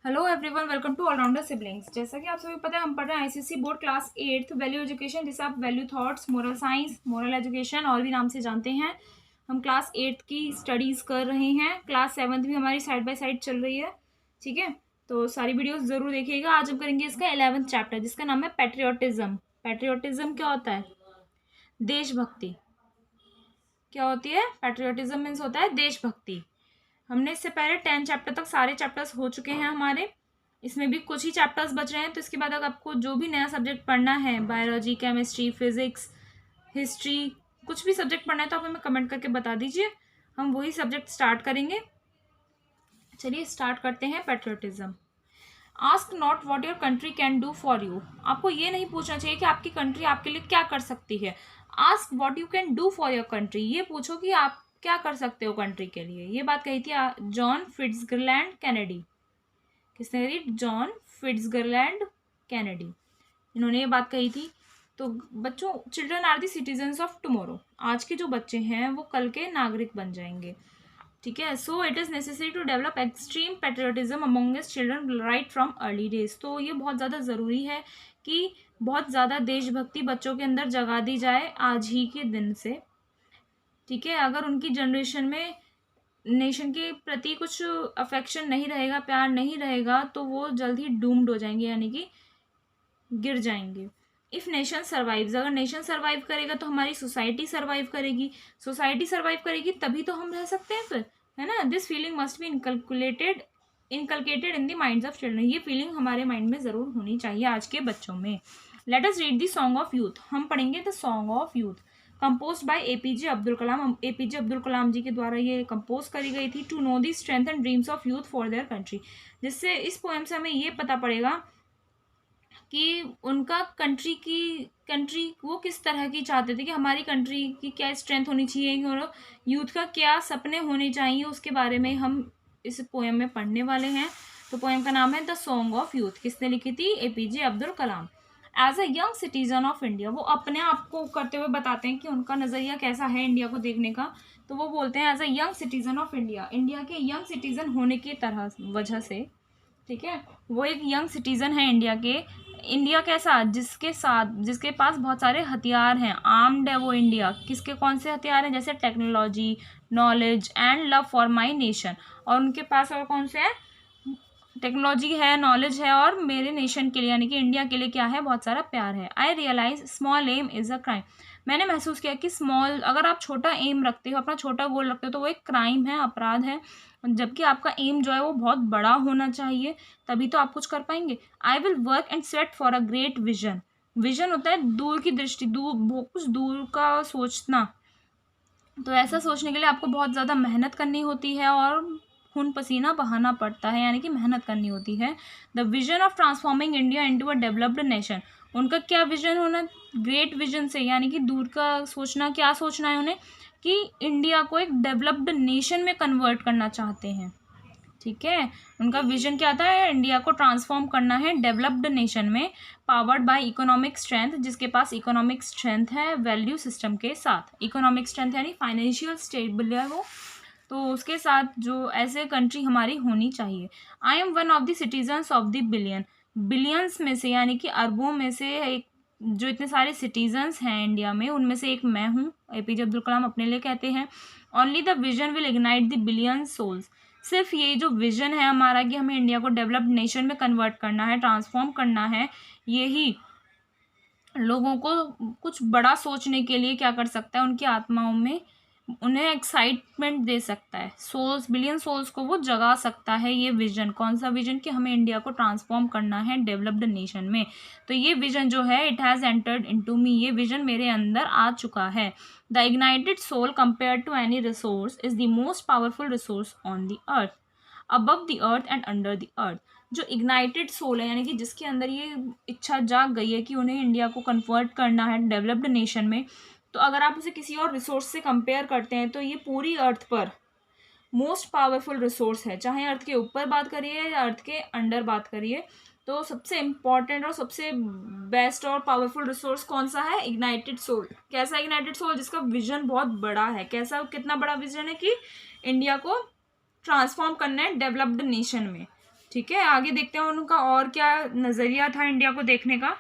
Hello everyone, welcome to allrounder siblings. जैसा कि आप सभी पता है, हम पढ़ रहे हैं ICSE board class 8 value education, जिसे आप value thoughts, moral science, moral education और भी नाम से जानते हैं। हम क्लास 8 की स्टडीज कर रहे हैं। क्लास 7 भी हमारी साइड बाय साइड चल रही है। ठीक है, तो सारी वीडियोस जरूर देखिएगा। आज हम करेंगे इसका 11th चैप्टर, जिसका नाम है पैट्रियोटिज्म। पैट्रियोटिज्म क्या होता है? देशभक्ति। क्या होती है? पैट्रियोटिज्म मीन्स होता है देशभक्ति। हमने इससे पहले 10 चैप्टर तक सारे चैप्टर्स हो चुके हैं हमारे। इसमें भी कुछ ही चैप्टर्स बच रहे हैं, तो इसके बाद अगर आपको जो भी नया सब्जेक्ट पढ़ना है, बायोलॉजी, केमिस्ट्री, फिजिक्स, हिस्ट्री, कुछ भी सब्जेक्ट पढ़ना है तो आप हमें कमेंट करके बता दीजिए, हम वही सब्जेक्ट स्टार्ट करेंगे। चलिए स्टार्ट करते हैं। Patriotism. Ask not what your country can do for you. आपको ये नहीं पूछना चाहिए कि आपकी कंट्री आपके लिए क्या कर सकती है। Ask what you can do for your country. ये पूछो कि आप क्या कर सकते हो कंट्री के लिए। ये बात कही थी जॉन फिट्जगरलैंड कैनेडी। किसने कही? जॉन फिट्जगरलैंड कैनेडी, इन्होंने ये बात कही थी। तो बच्चों, children are the citizens of tomorrow. आज के जो बच्चे हैं वो कल के नागरिक बन जाएंगे। ठीक है, so it is necessary to develop extreme patriotism amongst children right from early days. तो ये बहुत ज़्यादा ज़रूरी है कि बहुत ज़्यादा देशभक्ति बच्चों के अंदर जगा दी जाए आज ही के दिन से। ठीक है, अगर उनकी जनरेशन में नेशन के प्रति कुछ अफेक्शन नहीं रहेगा, प्यार नहीं रहेगा, तो वो जल्द ही डूम्ड हो जाएंगे, यानी कि गिर जाएंगे। इफ़ नेशन सर्वाइव्स, अगर नेशन सर्वाइव करेगा तो हमारी सोसाइटी सर्वाइव करेगी। सोसाइटी सर्वाइव करेगी तभी तो हम रह सकते हैं फिर, है ना। This feeling must be inculcated in the minds of children. ये फीलिंग हमारे माइंड में ज़रूर होनी चाहिए आज के बच्चों में। Let us read the song of youth. हम पढ़ेंगे the song of youth, composed by APJ Abdul Kalam. APJ Abdul Kalam ji के द्वारा ये कंपोज करी गई थी। To know the strength and dreams of youth for their country. जिससे इस पोएम से हमें ये पता पड़ेगा कि उनका कंट्री वो किस तरह की चाहते थे, कि हमारी कंट्री की क्या स्ट्रेंथ होनी चाहिए और यूथ का क्या सपने होने चाहिए, उसके बारे में हम इस पोएम में पढ़ने वाले हैं। तो पोएम का नाम है द सॉन्ग ऑफ यूथ। किसने लिखी थी? APJ Abdul Kalam. As a young citizen of India, वो अपने आप को करते हुए बताते हैं कि उनका नज़रिया कैसा है इंडिया को देखने का। तो वो बोलते हैं as a young citizen of India, India के यंग सिटीजन होने की तरह वजह से। ठीक है, वो एक यंग सिटीजन है इंडिया के। इंडिया कैसा? जिसके पास बहुत सारे हथियार हैं, आर्म्ड है वो इंडिया। किसके कौन से हथियार हैं? जैसे technology, knowledge and love for my nation. और उनके पास और कौन से हैं? टेक्नोलॉजी है, नॉलेज है, और मेरे नेशन के लिए यानी कि इंडिया के लिए क्या है? बहुत सारा प्यार है। I realise small aim is a crime. मैंने महसूस किया कि स्मॉल, अगर आप छोटा एम रखते हो, अपना छोटा गोल रखते हो, तो वो एक क्राइम है, अपराध है। जबकि आपका एम जो है वो बहुत बड़ा होना चाहिए, तभी तो आप कुछ कर पाएंगे। I will work and sweat for a great vision. Vision होता है दूर की दृष्टि, कुछ दूर का सोचना। तो ऐसा सोचने के लिए आपको बहुत ज़्यादा मेहनत करनी होती है और खून पसीना बहाना पड़ता है, यानी कि मेहनत करनी होती है। The vision of transforming India into a developed nation. उनका क्या विजन होना? ग्रेट विजन से, यानी कि दूर का सोचना। क्या सोचना है उन्हें? कि इंडिया को एक डेवलप्ड नेशन में कन्वर्ट करना चाहते हैं। ठीक है, उनका विजन क्या था? इंडिया को ट्रांसफॉर्म करना है डेवलप्ड नेशन में, पावर्ड बाय इकोनॉमिक स्ट्रेंथ, जिसके पास इकोनॉमिक स्ट्रेंथ है वैल्यू सिस्टम के साथ। इकोनॉमिक स्ट्रेंथ यानी फाइनेंशियल स्टेबल है वो, तो उसके साथ जो ऐसे कंट्री हमारी होनी चाहिए। I am one of the citizens of the billion. Billions में से, यानी कि अरबों में से एक, जो इतने सारे सिटीजन्स हैं इंडिया में, उनमें से एक मैं हूँ। एपीजे अब्दुल कलाम अपने लिए कहते हैं। Only the vision will ignite the billion souls. सिर्फ ये जो विजन है हमारा कि हमें इंडिया को डेवलप्ड नेशन में कन्वर्ट करना है, ट्रांसफॉर्म करना है, यही लोगों को कुछ बड़ा सोचने के लिए क्या कर सकता है? उनकी आत्माओं में उन्हें एक्साइटमेंट दे सकता है। सोल्स, बिलियन सोल्स को वो जगा सकता है ये विजन। कौन सा विजन? कि हमें इंडिया को ट्रांसफॉर्म करना है डेवलप्ड नेशन में। तो ये विजन जो है, it has entered into me, ये विजन मेरे अंदर आ चुका है। The ignited soul compare to any resource is the most powerful resource on the earth, above the earth and under the earth. जो इग्नाइटेड सोल है, यानी कि जिसके अंदर ये इच्छा जाग गई है कि उन्हें इंडिया को कन्वर्ट करना है डेवलप्ड नेशन में, तो अगर आप उसे किसी और रिसोर्स से कंपेयर करते हैं तो ये पूरी अर्थ पर मोस्ट पावरफुल रिसोर्स है। चाहे अर्थ के ऊपर बात करिए या अर्थ के अंडर बात करिए, तो सबसे इम्पॉर्टेंट और सबसे बेस्ट और पावरफुल रिसोर्स कौन सा है? Ignited soul. कैसा इग्नाइटेड सोल? जिसका विजन बहुत बड़ा है। कैसा, कितना बड़ा विजन है? कि इंडिया को ट्रांसफॉर्म करना है डेवलप्ड नेशन में। ठीक है, आगे देखते हैं उनका और क्या नज़रिया था इंडिया को देखने का।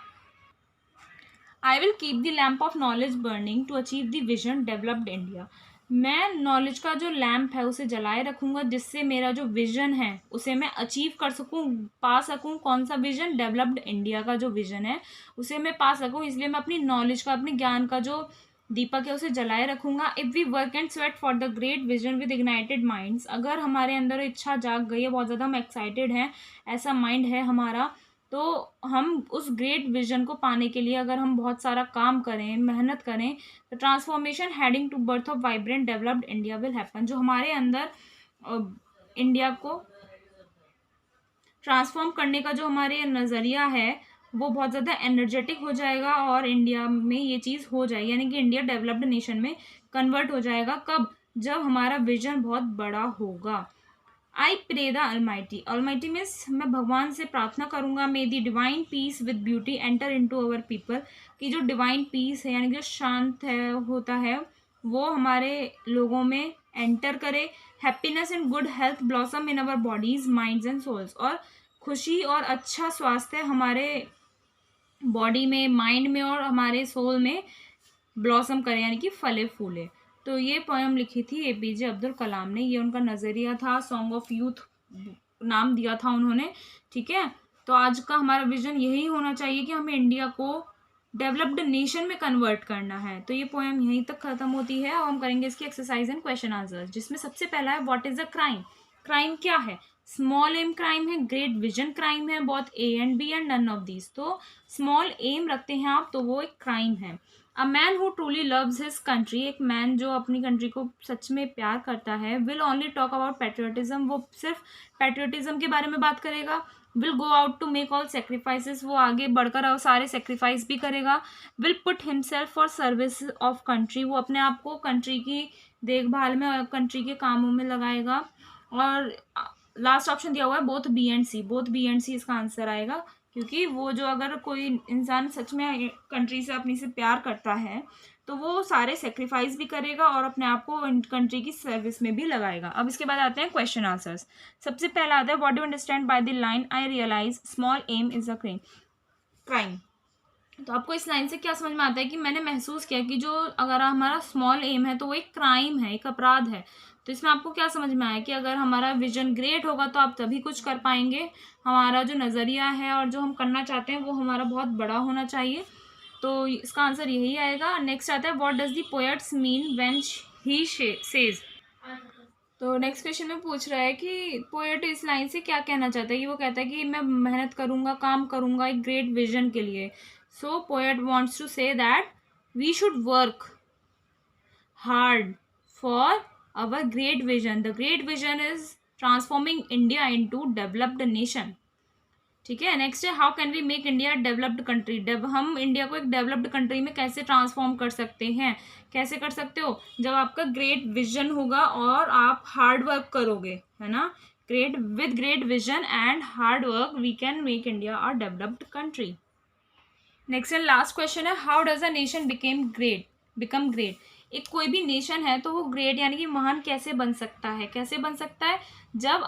I will keep the lamp of knowledge burning to achieve the vision developed India. मैं नॉलेज का जो लैम्प है उसे जलाए रखूँगा, जिससे मेरा जो विज़न है उसे मैं अचीव कर सकूँ, पा सकूँ। कौन सा विज़न? डेवलप्ड इंडिया का जो विज़न है उसे मैं पा सकूँ, इसलिए मैं अपनी नॉलेज का, अपने ज्ञान का जो दीपक है उसे जलाए रखूँगा। If we work and sweat for the great vision with ignited minds, अगर हमारे अंदर इच्छा जाग गई है, बहुत ज़्यादा हम एक्साइटेड हैं, ऐसा माइंड है हमारा, तो हम उस ग्रेट विजन को पाने के लिए अगर हम बहुत सारा काम करें, मेहनत करें, तो transformation heading to birth of vibrant developed India will happen. जो हमारे अंदर इंडिया को ट्रांसफॉर्म करने का जो हमारे नज़रिया है वो बहुत ज़्यादा एनर्जेटिक हो जाएगा और इंडिया में ये चीज़ हो जाएगी, यानी कि इंडिया डेवलप्ड नेशन में कन्वर्ट हो जाएगा। कब? जब हमारा विजन बहुत बड़ा होगा। I pray the Almighty, Almighty means मैं भगवान से प्रार्थना करूंगा, may the divine peace with beauty enter into our people, कि जो डिवाइन पीस है यानी कि जो शांत है होता है वो हमारे लोगों में एंटर करे। Happiness and good health blossom in our bodies minds and souls, और खुशी और अच्छा स्वास्थ्य हमारे बॉडी में, माइंड में और हमारे सोल में ब्लॉसम करे, यानी कि फले फूले। तो ये पोएम लिखी थी एपीजे अब्दुल कलाम ने, ये उनका नज़रिया था, सॉन्ग ऑफ यूथ नाम दिया था उन्होंने। ठीक है, तो आज का हमारा विजन यही होना चाहिए कि हमें इंडिया को डेवलप्ड नेशन में कन्वर्ट करना है। तो ये पोएम यहीं तक खत्म होती है और हम करेंगे इसकी एक्सरसाइज एंड क्वेश्चन आंसर, जिसमें सबसे पहला है what is a crime. Crime क्या है? स्मॉल एम क्राइम है, ग्रेट विजन क्राइम है, both A and B and none of these. तो स्मॉल एम रखते हैं आप तो वो एक क्राइम है। A man who truly loves his country, एक मैन जो अपनी कंट्री को सच में प्यार करता है, will only talk about patriotism, वो सिर्फ पैट्रियोटिज्म के बारे में बात करेगा। Will go out to make all sacrifices, वो आगे बढ़कर और सारे सेक्रीफाइस भी करेगा। Will put himself for service of country, वो अपने आप को कंट्री की देखभाल में और कंट्री के कामों में लगाएगा। और लास्ट ऑप्शन दिया हुआ है both B and C, both B and C इसका आंसर आएगा, क्योंकि वो जो अगर कोई इंसान सच में कंट्री से अपनी से प्यार करता है तो वो सारे सेक्रीफाइस भी करेगा और अपने आप को कंट्री की सर्विस में भी लगाएगा। अब इसके बाद आते हैं क्वेश्चन आंसर्स। सबसे पहला आता है what do understand by the line I realise small aim is a crime. तो आपको इस लाइन से क्या समझ में आता है? कि मैंने महसूस किया कि जो अगर हमारा स्मॉल एम है तो वो एक क्राइम है, एक अपराध है। तो इसमें आपको क्या समझ में आया कि अगर हमारा विजन ग्रेट होगा तो आप तभी कुछ कर पाएंगे। हमारा जो नज़रिया है और जो हम करना चाहते हैं वो हमारा बहुत बड़ा होना चाहिए। तो इसका आंसर यही आएगा। नेक्स्ट आता है what does the poets mean when he says. तो नेक्स्ट क्वेश्चन में पूछ रहा है कि पोएट इस लाइन से क्या कहना चाहता है। कि वो कहता है कि मैं मेहनत करूँगा, काम करूँगा एक ग्रेट विजन के लिए। So poet wants to say that we should work hard for our great vision. The great vision is transforming India into developed nation. ठीक है, नेक्स्ट है how can we make India developed country. हम India को एक developed country में कैसे transform कर सकते हैं? कैसे कर सकते हो? जब आपका ग्रेट विजन होगा और आप हार्ड वर्क करोगे, है ना। Great vision and hard work we can make India a developed country. Next and last question है how does a nation become great. एक कोई भी नेशन है तो वो ग्रेट यानी कि महान कैसे बन सकता है? कैसे बन सकता है? जब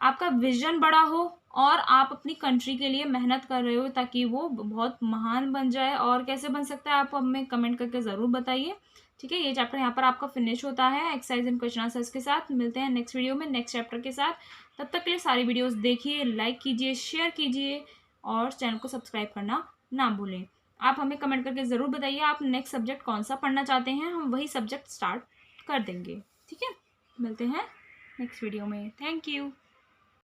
आपका विजन बड़ा हो और आप अपनी कंट्री के लिए मेहनत कर रहे हो ताकि वो बहुत महान बन जाए। और कैसे बन सकता है आप हमें कमेंट करके ज़रूर बताइए। ठीक है, ये चैप्टर यहाँ पर आपका फिनिश होता है एक्सरसाइज एंड क्वेश्चन आंसर्स के साथ। मिलते हैं नेक्स्ट वीडियो में नेक्स्ट चैप्टर के साथ। तब तक के लिए सारी वीडियोस देखिए, लाइक कीजिए, शेयर कीजिए और चैनल को सब्सक्राइब करना ना भूलें। आप हमें कमेंट करके ज़रूर बताइए आप नेक्स्ट सब्जेक्ट कौन सा पढ़ना चाहते हैं, हम वही सब्जेक्ट स्टार्ट कर देंगे। ठीक है, मिलते हैं नेक्स्ट वीडियो में। Thank you.